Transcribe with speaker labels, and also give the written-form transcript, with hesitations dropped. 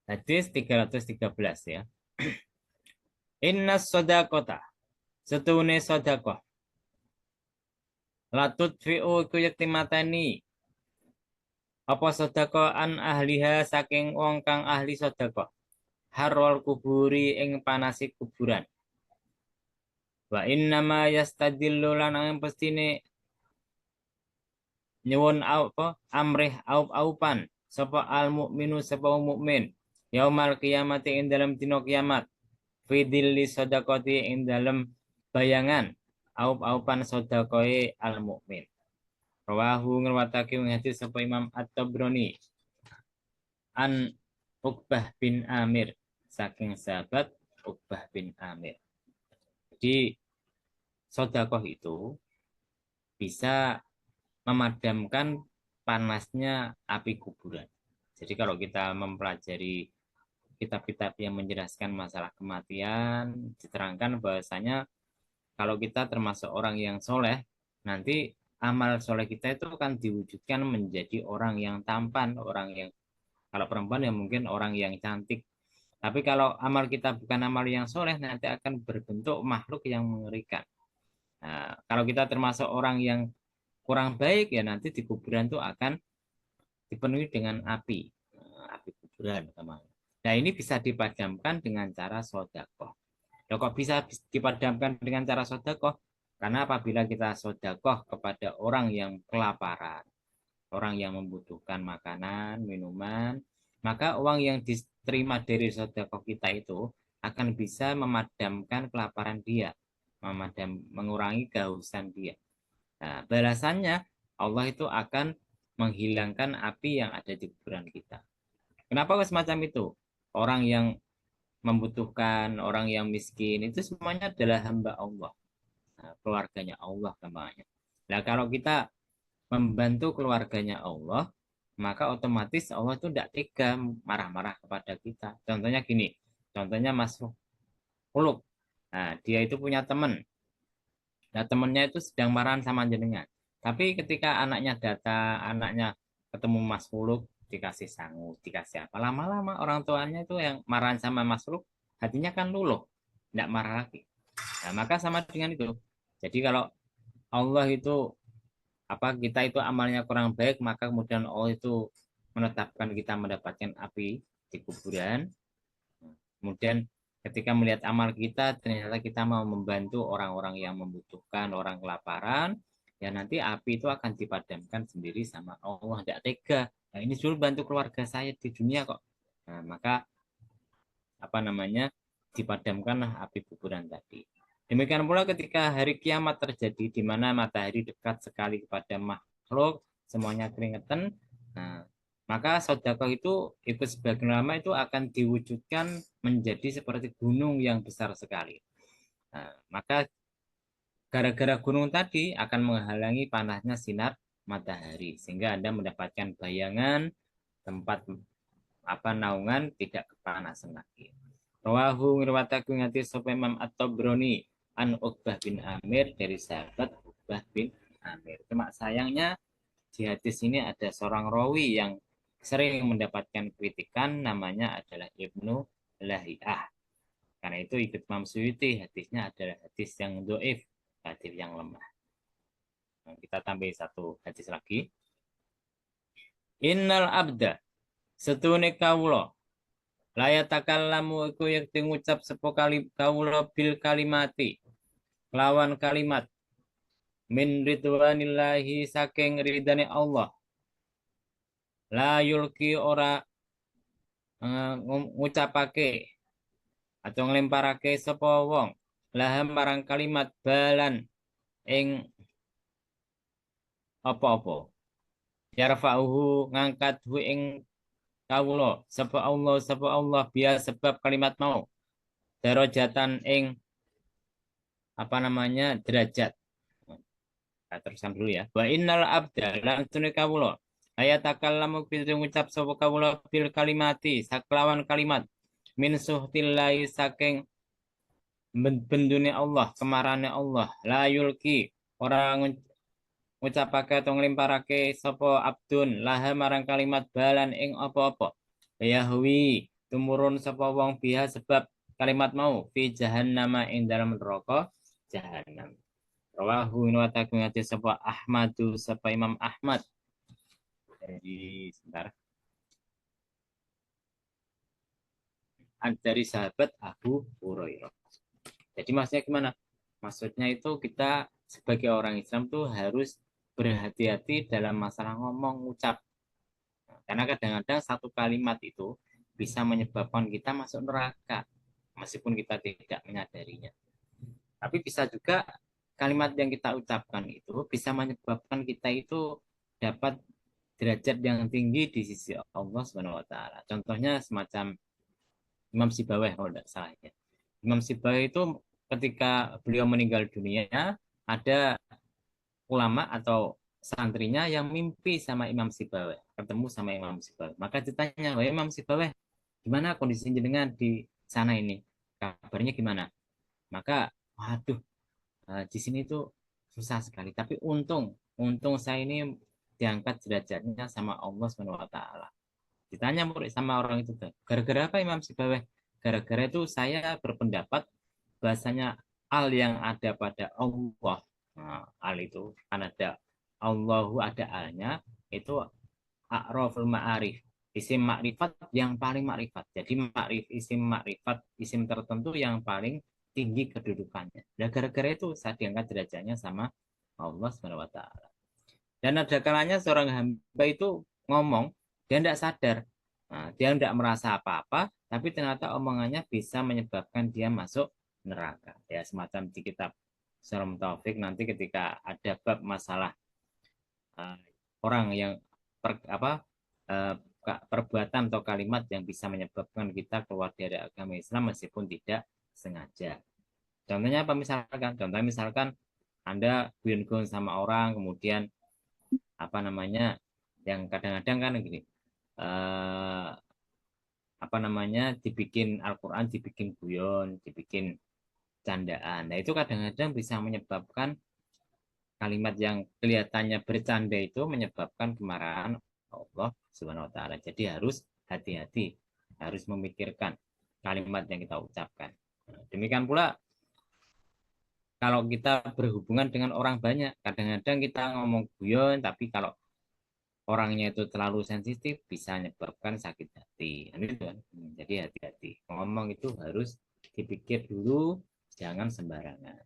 Speaker 1: Hadis 313 ya. Inna sodakota. Setune sodakoh. Latut fi'u iku yakti matani. Apa sodakoh an ahliha saking wong kang ahli sodakoh. Harwal kuburi ing panasi kuburan. Wa inna ma yastadillu lan ang pestine nyuwun apa amrih aupan sapa al mukminu sapa mukmin yaumal kiamati ing dalam dina kiamat fidilli sadaqati ing dalam bayangan aupan sedekah al mukmin. Rawahu ngriwayatake ing hadis sapa Imam At-Tabrani an Uqbah bin Amir saking sahabat Uqbah bin Amir. Jadi sedekah itu bisa memadamkan panasnya api kuburan. Jadi kalau kita mempelajari kitab-kitab yang menjelaskan masalah kematian, diterangkan bahwasanya kalau kita termasuk orang yang soleh, nanti amal soleh kita itu akan diwujudkan menjadi orang yang tampan, orang yang kalau perempuan ya mungkin orang yang cantik. Tapi kalau amal kita bukan amal yang soleh, nanti akan berbentuk makhluk yang mengerikan. Nah, kalau kita termasuk orang yang kurang baik ya nanti di kuburan itu akan dipenuhi dengan api, api kuburan teman. Nah ini bisa dipadamkan dengan cara sodakoh. Loh, kok bisa dipadamkan dengan cara sodakoh? Karena apabila kita sodakoh kepada orang yang kelaparan, orang yang membutuhkan makanan, minuman, maka uang yang diterima dari sodakoh kita itu akan bisa memadamkan kelaparan dia, mengurangi kehausan dia. Nah, balasannya Allah itu akan menghilangkan api yang ada di kuburan kita. Kenapa semacam itu? Orang yang membutuhkan, orang yang miskin itu semuanya adalah hamba Allah. Nah, keluarganya Allah namanya. Nah, kalau kita membantu keluarganya Allah, maka otomatis Allah itu tidak tega marah-marah kepada kita. Contohnya gini, contohnya Mas Huluk. Nah, dia itu punya teman. Nah, temannya itu sedang marahan sama jenengan. Tapi ketika anaknya datang, anaknya ketemu Mas Huluk, dikasih sangu, dikasih apa. Lama-lama orang tuanya itu yang marahan sama Mas Huluk, hatinya kan luluh, tidak marah lagi. Nah, maka sama dengan itu. Jadi kalau Allah itu kita itu amalnya kurang baik, maka kemudian Allah itu menetapkan kita mendapatkan api di kuburan. Kemudian ketika melihat amal kita, ternyata kita mau membantu orang-orang yang membutuhkan, orang kelaparan, ya nanti api itu akan dipadamkan sendiri sama Allah. Tidak tega. Nah, ini dulu bantu keluarga saya di dunia kok. Nah, maka dipadamkanlah api kuburan tadi. Demikian pula ketika hari kiamat terjadi di mana matahari dekat sekali kepada makhluk, semuanya keringetan. Nah, maka sedekah itu ikut sebagian lama itu akan diwujudkan menjadi seperti gunung yang besar sekali. Nah, maka gara-gara gunung tadi akan menghalangi panasnya sinar matahari sehingga Anda mendapatkan bayangan tempat naungan tidak kepanasan lagi. Rawahu ngriwayatake ngati sapa Imam At-Tabrani an Uqbah bin Amir dari sahabat Uqbah bin Amir. Cuma sayangnya di hadis ini ada seorang rawi yang sering mendapatkan kritikan, namanya adalah Ibnu Lahiyah. Karena itu ikut Imam Suyuti, hadisnya adalah hadis yang doif, hadis yang lemah. Nah, kita tambah satu hadis lagi. Innal abda setune kawula layatakallamu iku yakti ngucap sepo kali kawula bil kalimati lawan kalimat min ridwanillahi saking ridane Allah la yulki ora ngucapake atau nglemparake sapa wong laham marang kalimat balan ing apa-apa yarfa'uhu ngangkat hu ing kawula sapa Allah biar sebab kalimat mau darajatan ing derajat. Nah, terusan dulu ya. Wa innal abda lan tune kawula ayatakallamu bil ngucap sapa kawula bil kalimati saklawan kalimat min suhtillahi saking bendune Allah, kemarane Allah, la yulki orang ngucapake atau nglimparake sapa abdun laha marang kalimat balan ing apa-apa. Yahwi tumurun sapa wong biha sebab kalimat mau fi jahannam ing dalam neraka jahanam. Rawahu nuwataku ngati sapa Ahmadu sapa Imam Ahmad. Jadi sebentar. Dari sahabat Abu Hurairah. Jadi maksudnya gimana? Maksudnya itu kita sebagai orang Islam tuh harus berhati-hati dalam masalah ngomong ucap. Karena kadang-kadang satu kalimat itu bisa menyebabkan kita masuk neraka meskipun kita tidak menyadarinya. Tapi bisa juga kalimat yang kita ucapkan itu bisa menyebabkan kita itu dapat derajat yang tinggi di sisi Allah Subhanahu wa taala. Contohnya semacam Imam Sibawaih kalau tidak salah ya. Imam Sibawaih itu ketika beliau meninggal dunia ada ulama atau santrinya yang mimpi sama Imam Sibawaih, ketemu sama Imam Sibawaih. Maka ditanya, "Wah, Imam Sibawaih, gimana kondisi jenengan di sana ini? Kabarnya gimana?" Maka, waduh, di sini tuh susah sekali. Tapi untung saya ini diangkat derajatnya sama Allah Subhanahu wa taala. Ditanya murid sama orang itu, gara-gara apa Imam Sibawaih? Gara-gara itu saya berpendapat bahasanya al yang ada pada Allah. Nah, al itu kan ada Allahu ada alnya itu a'raful ma'arif. Isim makrifat yang paling makrifat. Jadi isim makrifat, isim tertentu yang paling tinggi kedudukannya. Dan gara-gara itu saya diangkat derajatnya sama Allah Subhanahu wa taala. Dan ada kalanya seorang hamba itu ngomong, dia tidak sadar. Nah, dia tidak merasa apa-apa, tapi ternyata omongannya bisa menyebabkan dia masuk neraka. Ya, semacam di kitab Salam Taufik nanti ketika ada bab masalah uh, orang yang uh, perbuatan atau kalimat yang bisa menyebabkan kita keluar dari agama Islam meskipun tidak sengaja. Contohnya apa misalkan? Contohnya misalkan Anda guyun sama orang, kemudian apa namanya yang kadang-kadang kan gini eh, apa namanya dibikin Al-Quran dibikin guyon dibikin candaan, nah itu kadang-kadang bisa menyebabkan kalimat yang kelihatannya bercanda itu menyebabkan kemarahan Allah Subhanahu wa taala. Jadi harus hati-hati, harus memikirkan kalimat yang kita ucapkan. Nah, demikian pula kalau kita berhubungan dengan orang banyak, kadang-kadang kita ngomong guyon tapi kalau orangnya itu terlalu sensitif bisa menyebabkan sakit hati. Gitu kan? Jadi hati-hati. Ngomong itu harus dipikir dulu, jangan sembarangan.